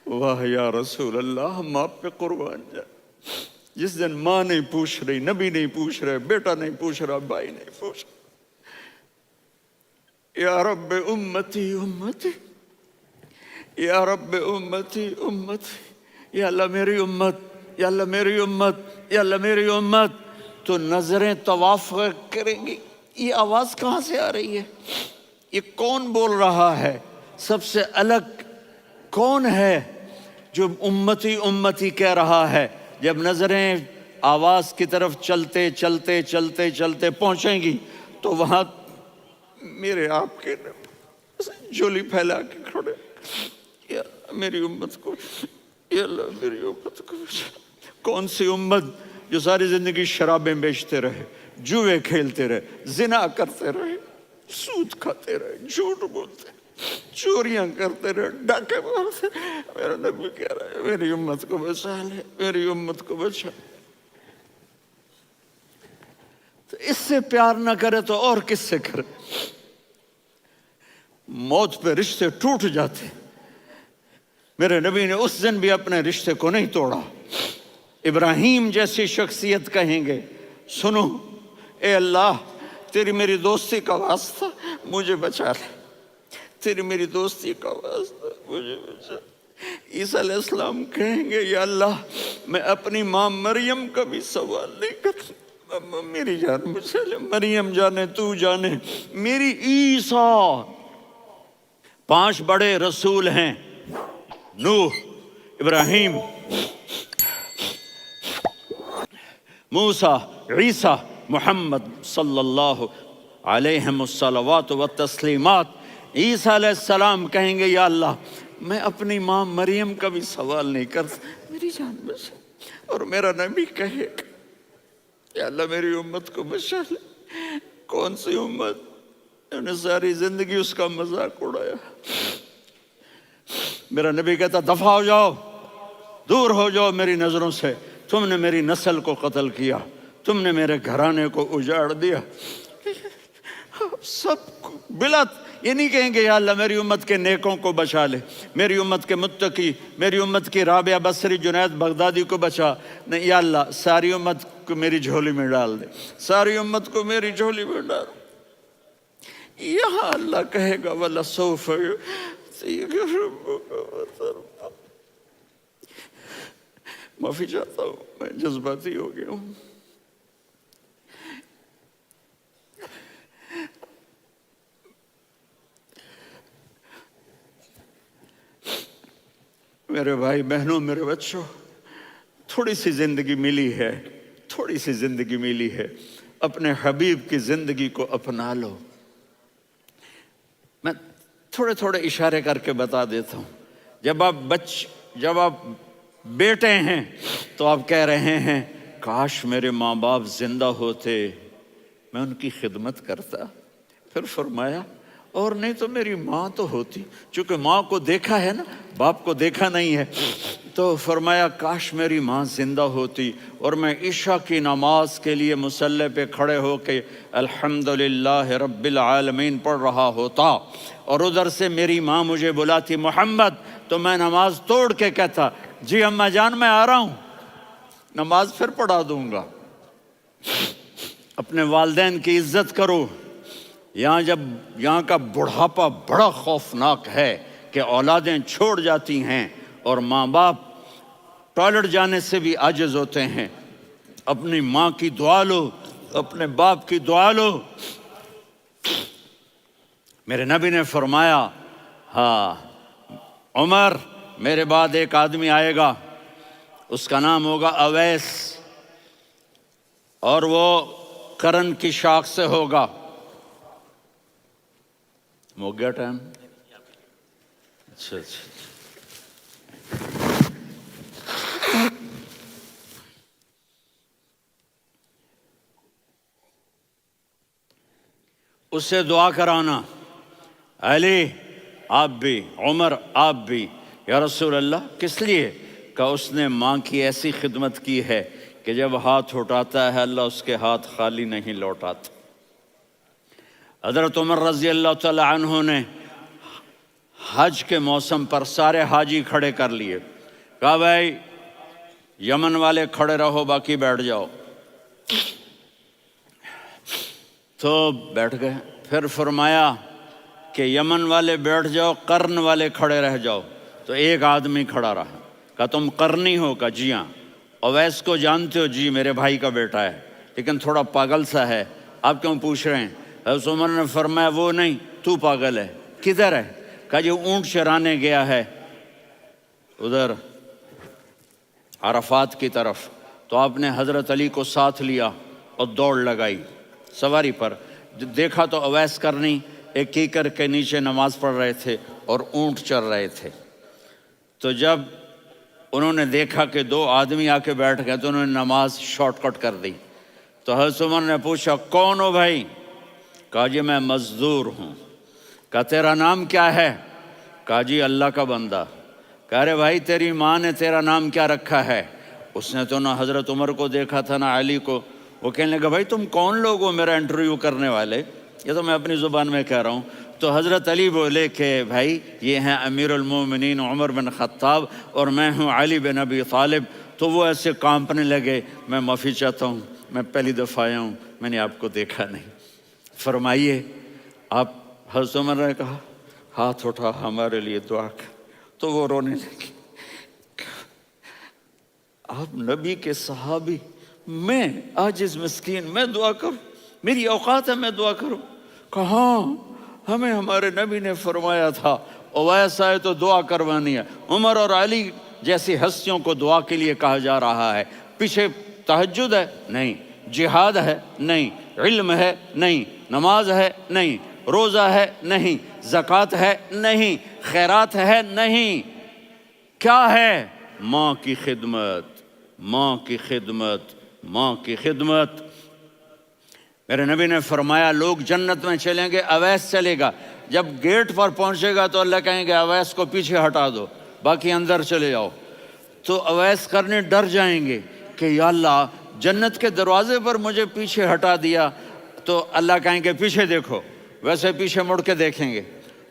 واہ یا رسول اللہ، ہم آپ پہ قربان جائیں. جس دن ماں نہیں پوچھ رہی، نبی نہیں پوچھ رہے، بیٹا نہیں پوچھ رہا، بھائی نہیں پوچھ رہا، یا رب امتی امتی، یا رب امتی امتی، یا اللہ میری امت، یا اللہ میری امت، یا اللہ میری امت. تو نظریں طواف کریں گی، یہ آواز کہاں سے آ رہی ہے؟ یہ کون بول رہا ہے؟ سب سے الگ کون ہے جو امتی امتی کہہ رہا ہے؟ جب نظریں آواز کی طرف چلتے چلتے چلتے چلتے پہنچیں گی تو وہاں میرے آپ کے جھولی پھیلا کے کھڑے، یا میری امت کو، یا اللہ میری امت کو. کون سی امت جو ساری زندگی شرابیں بیچتے رہے، جوئے کھیلتے رہے، زنا کرتے رہے، سود کھاتے رہے، جھوٹ بولتے، چوریاں کرتے رہے، ڈاکے مارتے. میرا نبی کہہ رہا ہے میری امت کو بچا لے، میری امت کو بچا. تو اس سے پیار نہ کرے تو اور کس سے کرے؟ موت پہ رشتے ٹوٹ جاتے. میرے نبی نے اس دن بھی اپنے رشتے کو نہیں توڑا. ابراہیم جیسی شخصیت کہیں گے سنو اے اللہ تیری میری دوستی کا واسطہ مجھے بچا لے، تیری میری دوستی کا واسطہ مجھے بچا. عیسیٰ علیہ السلام کہیں گے یا اللہ میں اپنی ماں مریم کا بھی سوال نہیں کرتا، میری جان بچا لے. مریم جانے تو جانے، میری عیسیٰ 5 بڑے رسول ہیں، نوح، ابراہیم، موسیٰ، عیسیٰ، محمد صلی اللہ علیہ الصلوات والتسلیمات۔ عیسیٰ علیہ السلام کہیں گے یا اللہ میں اپنی ماں مریم کا بھی سوال نہیں کرتا، میری جان بچا۔ اور میرا نبی کہے گا یا اللہ میری امت کو بچا لے۔ کون سی امت؟ انہوں نے ساری زندگی اس کا مذاق اڑایا۔ میرا نبی کہتا دفع ہو جاؤ، دور ہو جاؤ میری نظروں سے، تم نے میری نسل کو قتل کیا، تم نے میرے گھرانے کو اجاڑ دیا۔ سب بلا یہ نہیں کہیں گے یا اللہ میری امت کے نیکوں کو بچا لے، میری امت کے متقی، میری امت کی رابعہ بصری، جنید بغدادی کو بچا، نہیں یا اللہ ساری امت کو میری جھولی میں ڈال دے، ساری امت کو میری جھولی میں ڈال۔ یہاں اللہ کہے گا وَلَسَوْفَ يُعْطِيكَ رَبُّكَ فَتَرْضَىٰ۔ معافی چاہتا ہوں، میں جذباتی ہو گیا ہوں۔ میرے بھائی بہنوں، میرے بچوں، تھوڑی سی زندگی ملی ہے، تھوڑی سی زندگی ملی ہے، اپنے حبیب کی زندگی کو اپنا لو۔ میں تھوڑے تھوڑے اشارے کر کے بتا دیتا ہوں۔ جب آپ بیٹے ہیں تو آپ کہہ رہے ہیں کاش میرے ماں باپ زندہ ہوتے، میں ان کی خدمت کرتا۔ پھر فرمایا اور نہیں تو میری ماں تو ہوتی، چونکہ ماں کو دیکھا ہے نا، باپ کو دیکھا نہیں ہے، تو فرمایا کاش میری ماں زندہ ہوتی اور میں عشاء کی نماز کے لیے مصلی پہ کھڑے ہو کے الحمدللہ رب العالمین پڑھ رہا ہوتا، اور ادھر سے میری ماں مجھے بلاتی محمد، تو میں نماز توڑ کے کہتا جی اماں جان میں آ رہا ہوں، نماز پھر پڑھا دوں گا۔ اپنے والدین کی عزت کرو۔ یہاں کا بڑھاپا بڑا خوفناک ہے کہ اولادیں چھوڑ جاتی ہیں اور ماں باپ ٹوائلٹ جانے سے بھی عاجز ہوتے ہیں۔ اپنی ماں کی دعا لو، اپنے باپ کی دعا لو۔ میرے نبی نے فرمایا ہاں عمر میرے بعد ایک آدمی آئے گا، اس کا نام ہوگا اویس، اور وہ قرن کی شاخ سے ہوگا۔ ہو گیا ٹائم؟ اچھا اس سے دعا کرانا، علی آپ بھی، عمر آپ بھی، یا رسول اللہ کس لیے؟ کہ اس نے ماں کی ایسی خدمت کی ہے کہ جب ہاتھ اٹھاتا ہے اللہ اس کے ہاتھ خالی نہیں لوٹاتا۔ حضرت عمر رضی اللہ تعالی عنہ نے حج کے موسم پر سارے حاجی کھڑے کر لیے، کہا بھائی یمن والے کھڑے رہو باقی بیٹھ جاؤ، تو بیٹھ گئے۔ پھر فرمایا کہ یمن والے بیٹھ جاؤ، قرن والے کھڑے رہ جاؤ، تو ایک آدمی کھڑا رہا۔ کہا تم قرنی ہو؟ کہا جی ہاں۔ اویس کو جانتے ہو؟ جی میرے بھائی کا بیٹا ہے لیکن تھوڑا پاگل سا ہے، آپ کیوں پوچھ رہے ہیں؟ حضرت عمر نے فرمایا وہ نہیں، تو پاگل ہے۔ کدھر ہے؟ کہا جی اونٹ چرانے گیا ہے ادھر عرفات کی طرف۔ تو آپ نے حضرت علی کو ساتھ لیا اور دوڑ لگائی سواری پر۔ دیکھا تو اویس کرنی ایک کیکر کے نیچے نماز پڑھ رہے تھے اور اونٹ چر رہے تھے۔ تو جب انہوں نے دیکھا کہ 2 آدمی آ کے بیٹھ گئے تو انہوں نے نماز شارٹ کٹ کر دی۔ تو حضرت عمر نے پوچھا کون ہو بھائی؟ کہا جی میں مزدور ہوں۔ کہا تیرا نام کیا ہے؟ کہا جی اللہ کا بندہ۔ کہا رے بھائی تیری ماں نے تیرا نام کیا رکھا ہے؟ اس نے تو نہ حضرت عمر کو دیکھا تھا نہ علی کو۔ وہ کہنے لگا بھائی تم کون لوگ ہو میرا انٹرویو کرنے والے؟ یہ تو میں اپنی زبان میں کہہ رہا ہوں۔ تو حضرت علی بولے کہ بھائی یہ ہیں امیر المومنین عمر بن خطاب اور میں ہوں علی بن ابی طالب۔ تو وہ ایسے کانپنے لگے، میں معافی چاہتا ہوں، میں پہلی دفعہ آیا ہوں، میں نے آپ کو دیکھا نہیں۔ فرمائیے آپ، حضرت عمر نے کہا ہاتھ اٹھا ہمارے لیے دعا کر، تو وہ رونے لگی۔ آپ نبی کے صحابی، میں عاجز مسکین، میں دعا کروں؟ میری اوقات ہے میں دعا کروں؟ کہاں ہمیں ہمارے نبی نے فرمایا تھا اویس آئے تو دعا کروانی ہے۔ عمر اور علی جیسی ہستیوں کو دعا کے لیے کہا جا رہا ہے۔ پیچھے تہجد ہے؟ نہیں۔ جہاد ہے؟ نہیں۔ علم ہے؟ نہیں۔ نماز ہے؟ نہیں۔ روزہ ہے؟ نہیں۔ زکوٰۃ ہے؟ نہیں۔ خیرات ہے؟ نہیں۔ کیا ہے؟ ماں کی خدمت، ماں کی خدمت، ماں کی خدمت۔ میرے نبی نے فرمایا لوگ جنت میں چلیں گے، اویس چلے گا، جب گیٹ پر پہنچے گا تو اللہ کہیں گے اویس کو پیچھے ہٹا دو، باقی اندر چلے جاؤ۔ تو اویس کرنے ڈر جائیں گے کہ یا اللہ جنت کے دروازے پر مجھے پیچھے ہٹا دیا، تو اللہ کہیں گے پیچھے دیکھو، ویسے پیچھے مڑ کے دیکھیں گے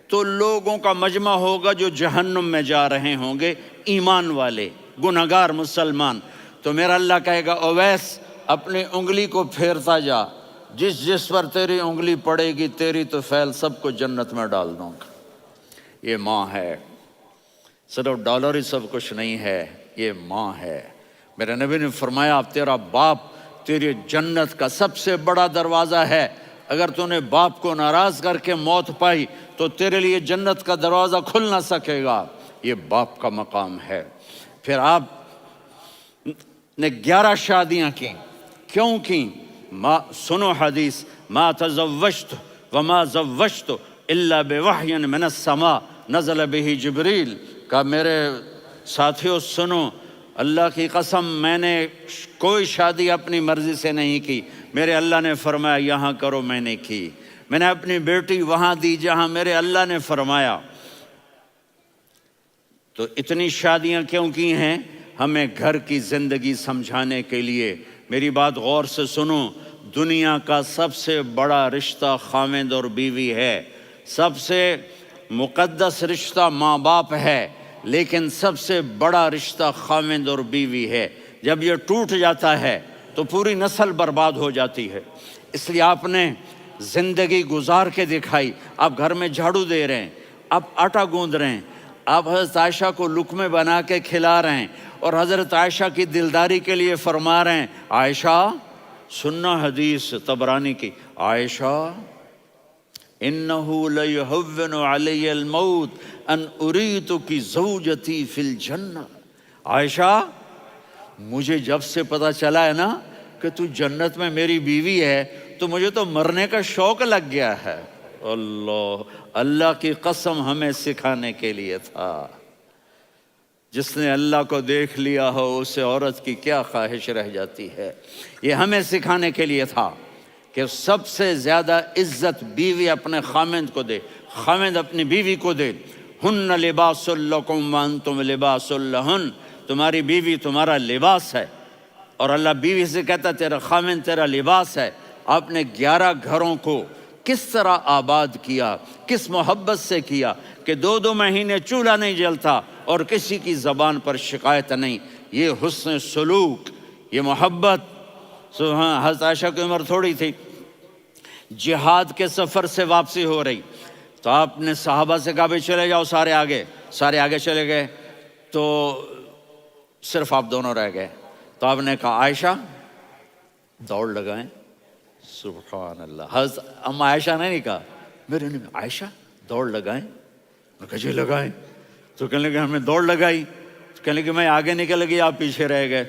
تو لوگوں کا مجمع ہوگا جو جہنم میں جا رہے ہوں گے، ایمان والے، گنہگار مسلمان۔ تو میرا اللہ کہے گا اویس اپنی انگلی کو پھیرتا جا، جس جس پر تیری انگلی پڑے گی تیری تو فیل سب کو جنت میں ڈال دوں گا۔ یہ ماں ہے، صرف ڈالر ہی سب کچھ نہیں ہے، یہ ماں ہے۔ میرے نبی نے فرمایا تیرا باپ تیری جنت کا سب سے بڑا دروازہ ہے، اگر تو نے باپ کو ناراض کر کے موت پائی تو تیرے لیے جنت کا دروازہ کھل نہ سکے گا۔ یہ باپ کا مقام ہے۔ پھر آپ نے 11 شادیاں کی، کیوں کی؟ سنو حدیث، ما تزوجت وما زوجت الا بوحی من السماء نزل به جبریل۔ کہا میرے ساتھیوں سنو، اللہ کی قسم میں نے کوئی شادی اپنی مرضی سے نہیں کی، میرے اللہ نے فرمایا یہاں کرو، میں نے کی۔ میں نے اپنی بیٹی وہاں دی جہاں میرے اللہ نے فرمایا۔ تو اتنی شادیاں کیوں کی ہیں؟ ہمیں گھر کی زندگی سمجھانے کے لیے۔ میری بات غور سے سنو، دنیا کا سب سے بڑا رشتہ خاوند اور بیوی ہے، سب سے مقدس رشتہ ماں باپ ہے، لیکن سب سے بڑا رشتہ خاوند اور بیوی ہے۔ جب یہ ٹوٹ جاتا ہے تو پوری نسل برباد ہو جاتی ہے۔ اس لیے آپ نے زندگی گزار کے دکھائی۔ آپ گھر میں جھاڑو دے رہے ہیں، آپ آٹا گوندھ رہے ہیں، آپ حضرت عائشہ کو لقمے بنا کے کھلا رہے ہیں، اور حضرت عائشہ کی دلداری کے لیے فرما رہے ہیں عائشہ، سننا حدیث طبرانی کی، عائشہ انہو لیہون علی الموت ان اریتک زوجتی فی الجنہ۔ عائشہ مجھے جب سے پتا چلا ہے نا کہ تو جنت میں میری بیوی ہے تو مجھے تو مرنے کا شوق لگ گیا ہے۔ اللہ کی قسم ہمیں سکھانے کے لیے تھا۔ جس نے اللہ کو دیکھ لیا ہو اسے عورت کی کیا خواہش رہ جاتی ہے۔ یہ ہمیں سکھانے کے لیے تھا کہ سب سے زیادہ عزت بیوی اپنے خاوند کو دے، خاوند اپنی بیوی کو دے۔ ہن لباس لکم وانتم لباس لہن، تمہاری بیوی تمہارا لباس ہے، اور اللہ بیوی سے کہتا تیرا خاوند تیرا لباس ہے۔ آپ نے 11 گھروں کو کس طرح آباد کیا، کس محبت سے کیا کہ 2 مہینے چولہا نہیں جلتا اور کسی کی زبان پر شکایت نہیں۔ یہ حسن سلوک، یہ محبت۔ حضرت عائشہ کی عمر تھوڑی تھی، جہاد کے سفر سے واپسی ہو رہی، تو آپ نے صحابہ سے کہا بھی چلے جاؤ سارے آگے چلے گئے، تو صرف آپ دونوں رہ گئے۔ تو آپ نے کہا عائشہ دوڑ لگائیں۔ سبحان اللہ، حضرت اما عائشہ نے نہیں کہا، میرے نے عائشہ دوڑ لگائیں، میں کہا جی لگائیں۔ تو کہنے لگے ہمیں دوڑ لگائی، تو کہنے لگے میں آگے نکل گئی آپ پیچھے رہ گئے۔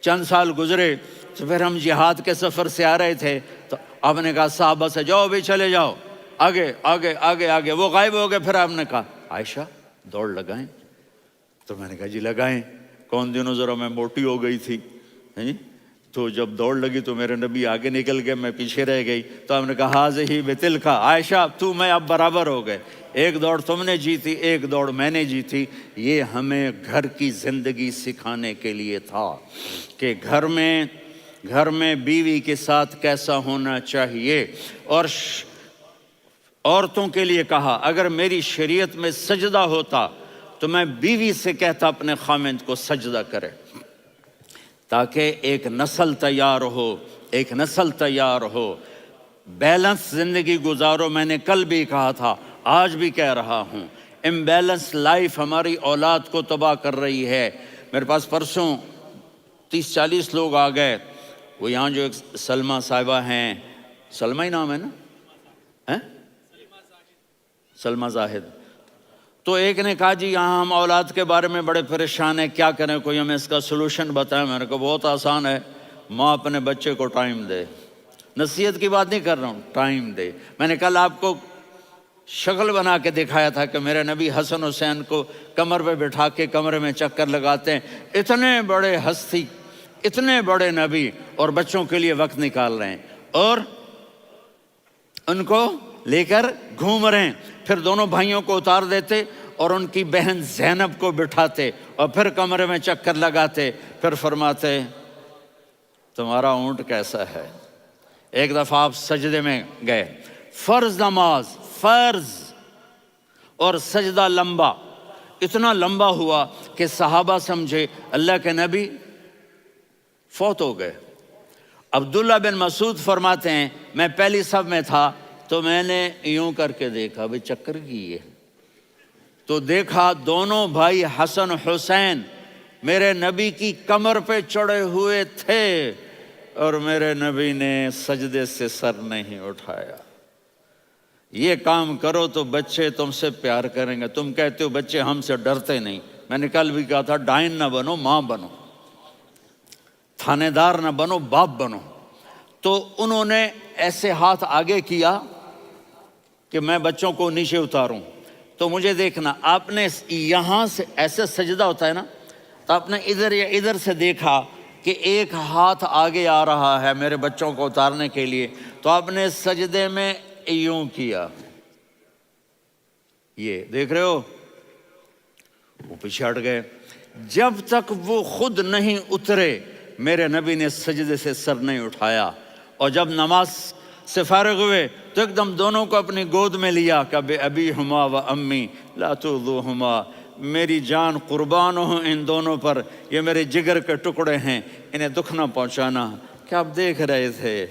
چند سال گزرے تو پھر ہم جہاد کے سفر سے آ رہے تھے، تو آپ نے کہا صحابہ سے جاؤ بھی چلے جاؤ آگے آگے آگے آگے، وہ غائب ہو گئے۔ پھر آپ نے کہا عائشہ دوڑ لگائیں، تو میں نے کہا جی لگائیں۔ کون دنوں ذرا میں موٹی ہو گئی تھی، تو جب دوڑ لگی تو میرے نبی آگے نکل گئے، میں پیچھے رہ گئی۔ تو ہم نے کہا ہاذہ بتلک، عائشہ تو میں اب برابر ہو گئے، ایک دوڑ تم نے جیتی ایک دوڑ میں نے جیتی۔ یہ ہمیں گھر کی زندگی سکھانے کے لیے تھا کہ گھر میں بیوی کے ساتھ کیسا ہونا چاہیے۔ اور عورتوں کے لیے کہا اگر میری شریعت میں سجدہ ہوتا تو میں بیوی سے کہتا اپنے خاوند کو سجدہ کرے، تاکہ ایک نسل تیار ہو، بیلنس زندگی گزارو۔ میں نے کل بھی کہا تھا، آج بھی کہہ رہا ہوں، امبیلنس لائف ہماری اولاد کو تباہ کر رہی ہے۔ میرے پاس پرسوں 30-40 لوگ آ گئے، وہ یہاں جو ایک سلمہ صاحبہ ہیں، سلمہ ہی نام ہے نا، سلمہ زاہد. تو ایک نے کہا جی یہاں ہم اولاد کے بارے میں بڑے پریشان ہیں، کیا کریں، کوئی ہمیں اس کا سلوشن بتائیں. میں نے کہا بہت آسان ہے، ماں اپنے بچے کو ٹائم دے. نصیحت کی بات نہیں کر رہا ہوں، ٹائم دے. میں نے کل آپ کو شکل بنا کے دکھایا تھا کہ میرے نبی حسن حسین کو کمر پہ بٹھا کے کمرے میں چکر لگاتے ہیں. اتنے بڑے ہستی، اتنے بڑے نبی، اور بچوں کے لیے وقت نکال رہے ہیں اور ان کو لے کر گھوم رہے ہیں. پھر دونوں بھائیوں کو اتار دیتے اور ان کی بہن زینب کو بٹھاتے اور پھر کمرے میں چکر لگاتے. پھر فرماتے تمہارا اونٹ کیسا ہے. ایک دفعہ آپ سجدے میں گئے، فرض نماز، فرض، اور سجدہ لمبا، اتنا لمبا ہوا کہ صحابہ سمجھے اللہ کے نبی فوت ہو گئے. عبداللہ بن مسعود فرماتے ہیں میں پہلی صف میں تھا تو میں نے یوں کر کے دیکھا، بھئی چکر کی ہے، تو دیکھا دونوں بھائی حسن حسین میرے نبی کی کمر پہ چڑھے ہوئے تھے اور میرے نبی نے سجدے سے سر نہیں اٹھایا. یہ کام کرو تو بچے تم سے پیار کریں گے. تم کہتے ہو بچے ہم سے ڈرتے نہیں. میں نے کل بھی کہا تھا ڈائن نہ بنو، ماں بنو، تھانے دار نہ بنو، باپ بنو. تو انہوں نے ایسے ہاتھ آگے کیا کہ میں بچوں کو نیچے اتاروں. تو مجھے دیکھنا، آپ نے یہاں سے ایسے سجدہ ہوتا ہے نا، تو آپ نے ادھر یا ادھر سے دیکھا کہ ایک ہاتھ آگے آ رہا ہے میرے بچوں کو اتارنے کے لیے، تو آپ نے سجدے میں یوں کیا. یہ دیکھ رہے ہو، وہ پیچھے ہٹ گئے. جب تک وہ خود نہیں اترے میرے نبی نے سجدے سے سر نہیں اٹھایا. اور جب نماز سے فارغ ہوئے تو ایک دم دونوں کو اپنی گود میں لیا کہ بے ابی ہما و امی لا تؤذوہما، میری جان قربان ہو ان دونوں پر، یہ میرے جگر کے ٹکڑے ہیں، انہیں دکھ نہ پہنچانا. کیا آپ دیکھ رہے تھے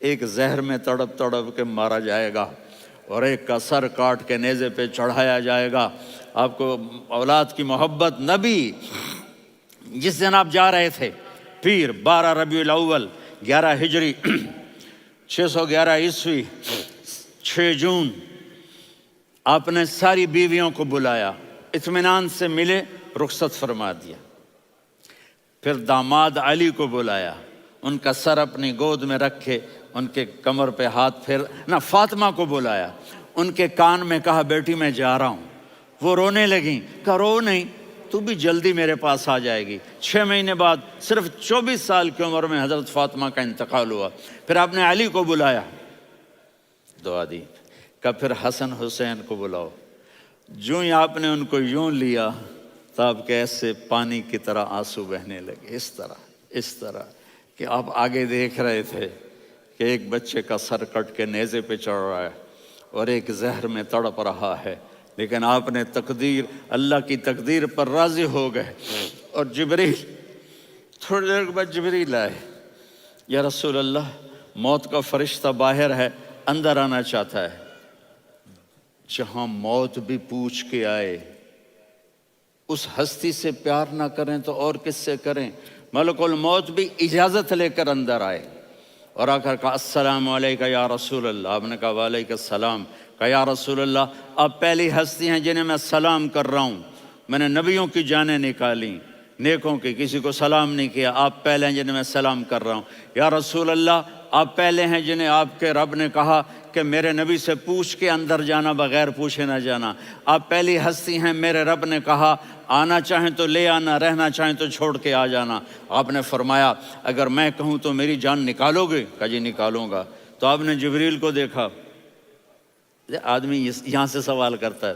ایک زہر میں تڑپ تڑپ کے مارا جائے گا اور ایک کا سر کاٹ کے نیزے پہ چڑھایا جائے گا. آپ کو اولاد کی محبت. نبی جس دن آپ جا رہے تھے پیر 12 ربیع الاول 11 ہجری 611 عیسوی 6 جون، آپ نے ساری بیویوں کو بلایا، اطمینان سے ملے، رخصت فرما دیا. پھر داماد علی کو بلایا، ان کا سر اپنی گود میں رکھے، ان کے کمر پہ ہاتھ پھیر نہ. فاطمہ کو بلایا، ان کے کان میں کہا بیٹی میں جا رہا ہوں. وہ رونے لگیں، کہا رو نہیں، تو بھی جلدی میرے پاس آ جائے گی. 6 مہینے بعد صرف 24 سال کی عمر میں حضرت فاطمہ کا انتقال ہوا. پھر آپ نے علی کو بلایا، دعا دی، کہا پھر حسن حسین کو بلاؤ. جو ہی آپ نے ان کو یوں لیا تو آپ کے ایسے پانی کی طرح آنسو بہنے لگے. اس طرح کہ آپ آگے دیکھ رہے تھے کہ ایک بچے کا سر کٹ کے نیزے پہ چڑھ رہا ہے اور ایک زہر میں تڑپ رہا ہے، لیکن آپ نے تقدیر، اللہ کی تقدیر پر راضی ہو گئے. اور جبریل تھوڑی دیر کے بعد جبریل آئے، یا رسول اللہ موت کا فرشتہ باہر ہے، اندر آنا چاہتا ہے. جہاں موت بھی پوچھ کے آئے، اس ہستی سے پیار نہ کریں تو اور کس سے کریں. ملک الموت بھی اجازت لے کر اندر آئے اور آ کر کہا السلام علیکہ یا رسول اللہ. آپ نے کہا وعلیکم السلام. کہا یا رسول اللہ آپ پہلی ہستی ہیں جنہیں میں سلام کر رہا ہوں. میں نے نبیوں کی جانیں نکالیں، نیکوں کی، کسی کو سلام نہیں کیا. آپ پہلے ہیں جنہیں میں سلام کر رہا ہوں. یا رسول اللہ آپ پہلے ہیں جنہیں آپ کے رب نے کہا کہ میرے نبی سے پوچھ کے اندر جانا، بغیر پوچھے نہ جانا. آپ پہلی ہستی ہیں میرے رب نے کہا آنا چاہیں تو لے آنا، رہنا چاہیں تو چھوڑ کے آ جانا. آپ نے فرمایا اگر میں کہوں تو میری جان نکالو گے؟ کہا جی نکالوں گا. تو آپ نے جبریل کو دیکھا. آدمی یہاں سے سوال کرتا ہے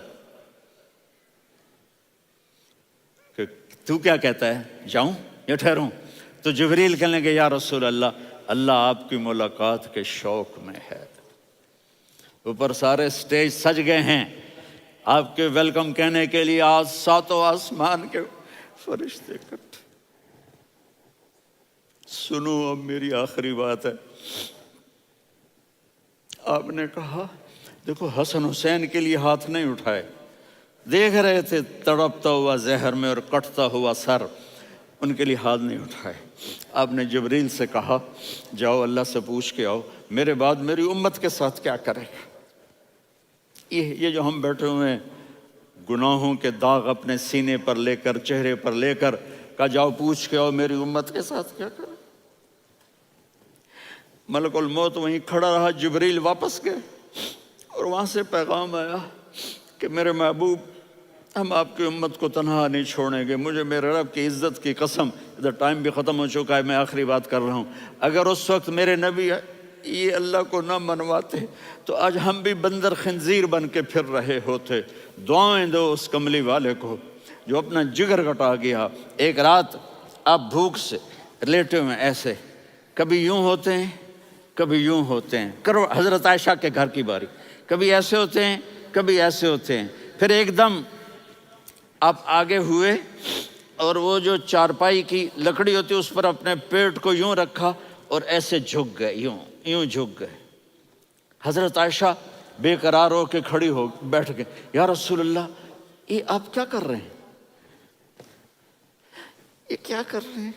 کہ تو کیا کہتا ہے، جاؤں یا ٹھہروں؟ تو جبریل کہنے لگے یا رسول اللہ اللہ آپ کی ملاقات کے شوق میں ہے. اوپر سارے سٹیج سج گئے ہیں آپ کے ویلکم کہنے کے لیے. آج 7 آسمان کے فرشتے اکٹھے. سنو اب میری آخری بات ہے. آپ نے کہا دیکھو حسن حسین کے لیے ہاتھ نہیں اٹھائے، دیکھ رہے تھے تڑپتا ہوا زہر میں اور کٹتا ہوا سر، ان کے لیے ہاتھ نہیں اٹھائے. آپ نے جبریل سے کہا جاؤ اللہ سے پوچھ کے آؤ میرے بعد میری امت کے ساتھ کیا کرے گا. یہ جو ہم بیٹھے ہوئے ہیں گناہوں کے داغ اپنے سینے پر لے کر، چہرے پر لے کر، کہا جاؤ پوچھ کے آؤ میری امت کے ساتھ کیا کریں۔ ملک الموت وہیں کھڑا رہا، جبریل واپس گئے اور وہاں سے پیغام آیا کہ میرے محبوب ہم آپ کی امت کو تنہا نہیں چھوڑیں گے، مجھے میرے رب کی عزت کی قسم، ادھر ٹائم بھی ختم ہو چکا ہے، میں آخری بات کر رہا ہوں، اگر اس وقت میرے نبی یہ اللہ کو نہ منواتے تو آج ہم بھی بندر خنزیر بن کے پھر رہے ہوتے۔ دعائیں دو اس کملی والے کو جو اپنا جگر کٹا گیا۔ ایک رات آپ بھوک سے لیٹے ہوئے ایسے، کبھی یوں ہوتے ہیں کبھی یوں ہوتے ہیں، کرو حضرت عائشہ کے گھر کی باری، کبھی ایسے ہوتے ہیں کبھی ایسے ہوتے ہیں، پھر ایک دم آپ آگے ہوئے اور وہ جو چارپائی کی لکڑی ہوتی اس پر اپنے پیٹ کو یوں رکھا اور ایسے جھک گئے، یوں جھک گئے۔ حضرت عائشہ بے قرار ہو کے کھڑی ہو بیٹھ گئے، یا رسول اللہ یہ آپ کیا کر رہے ہیں، یہ کیا کر رہے ہیں؟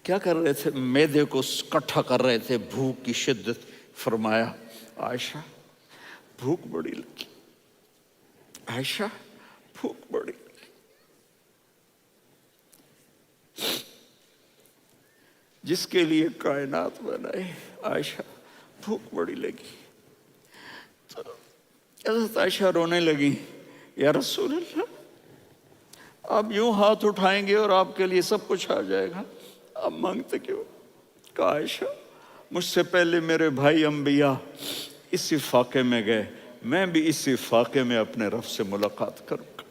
کیا کر رہے تھے؟ معدے کو کٹھا کر رہے تھے، بھوک کی شدت۔ فرمایا عائشہ بھوک بڑی لگی، عائشہ بھوک بڑی لگی، جس کے لیے کائنات بنائے، عائشہ بھوک بڑی لگی۔ تو حضرت عائشہ رونے لگی، یا رسول اللہ آپ یوں ہاتھ اٹھائیں گے اور آپ کے لیے سب کچھ آ جائے گا، آپ مانگتے کیوں؟ کہا عائشہ مجھ سے پہلے میرے بھائی انبیاء اسی فاقے میں گئے، میں بھی اسی فاقے میں اپنے رب سے ملاقات کروں گا۔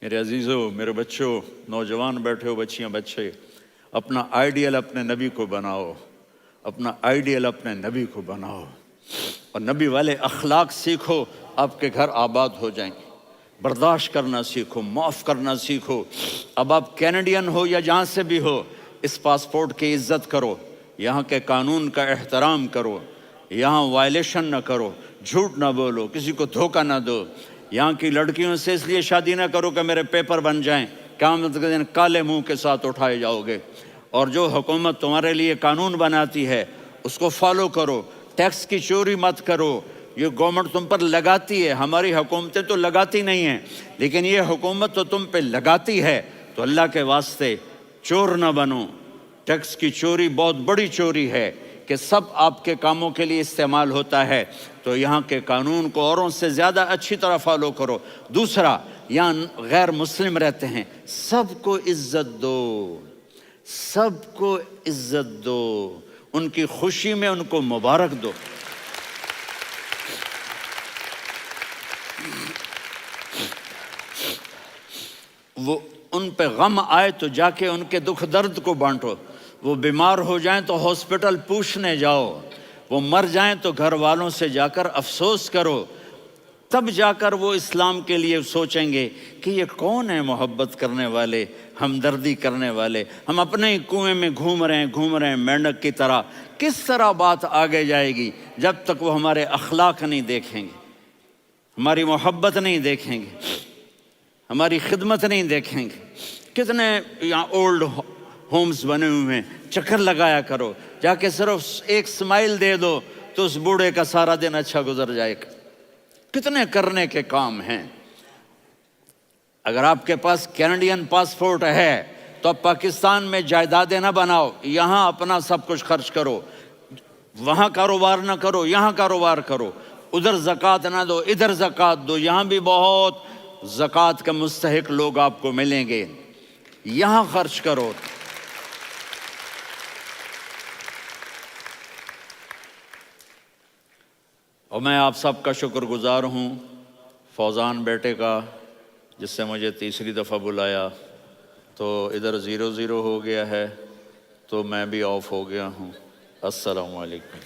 میرے عزیزوں، میرے بچوں، نوجوان بیٹھے ہو، بچیاں بچے، اپنا آئیڈیل اپنے نبی کو بناؤ، اپنا آئیڈیل اپنے نبی کو بناؤ اور نبی والے اخلاق سیکھو، آپ کے گھر آباد ہو جائیں گے۔ برداشت کرنا سیکھو، معاف کرنا سیکھو۔ اب آپ کینیڈین ہو یا جہاں سے بھی ہو، اس پاسپورٹ کی عزت کرو، یہاں کے قانون کا احترام کرو، یہاں وائلیشن نہ کرو، جھوٹ نہ بولو، کسی کو دھوکہ نہ دو۔ یہاں کی لڑکیوں سے اس لیے شادی نہ کرو کہ میرے پیپر بن جائیں، قیامت کے دن کالے منہ کے ساتھ اٹھائے جاؤ گے۔ اور جو حکومت تمہارے لیے قانون بناتی ہے اس کو فالو کرو، ٹیکس کی چوری مت کرو۔ یہ گورنمنٹ تم پر لگاتی ہے، ہماری حکومتیں تو لگاتی نہیں ہیں، لیکن یہ حکومت تو تم پہ لگاتی ہے، تو اللہ کے واسطے چور نہ بنو۔ ٹیکس کی چوری بہت بڑی چوری ہے کہ سب آپ کے کاموں کے لیے استعمال ہوتا ہے، تو یہاں کے قانون کو اوروں سے زیادہ اچھی طرح فالو کرو۔ دوسرا، یہاں غیر مسلم رہتے ہیں، سب کو عزت دو، سب کو عزت دو، ان کی خوشی میں ان کو مبارک دو۔ وہ ان پہ غم آئے تو جا کے ان کے دکھ درد کو بانٹو، وہ بیمار ہو جائیں تو ہاسپٹل پوچھنے جاؤ، وہ مر جائیں تو گھر والوں سے جا کر افسوس کرو، تب جا کر وہ اسلام کے لیے سوچیں گے کہ یہ کون ہے محبت کرنے والے، ہمدردی کرنے والے۔ ہم اپنے ہی کنویں میں گھوم رہے ہیں مینڈک کی طرح، کس طرح بات آگے جائے گی جب تک وہ ہمارے اخلاق نہیں دیکھیں گے، ہماری محبت نہیں دیکھیں گے، ہماری خدمت نہیں دیکھیں گے۔ کتنے یہاں اولڈ ہومز بنے ہوئے ہیں، چکر لگایا کرو، جا کے صرف ایک سمائل دے دو تو اس بوڑھے کا سارا دن اچھا گزر جائے گا۔ کتنے کرنے کے کام ہیں۔ اگر آپ کے پاس کینیڈین پاسپورٹ ہے تو اب پاکستان میں جائیدادیں نہ بناؤ، یہاں اپنا سب کچھ خرچ کرو، وہاں کاروبار نہ کرو، یہاں کاروبار کرو، ادھر زکوٰۃ نہ دو، ادھر زکوٰۃ دو، یہاں بھی بہت زکوٰۃ کے مستحق لوگ آپ کو ملیں گے، یہاں خرچ کرو۔ اور میں آپ سب کا شکر گزار ہوں، فوزان بیٹے کا، جس سے مجھے تیسری دفعہ بلایا، تو ادھر 0-0 ہو گیا ہے تو میں بھی آف ہو گیا ہوں۔ السلام علیکم۔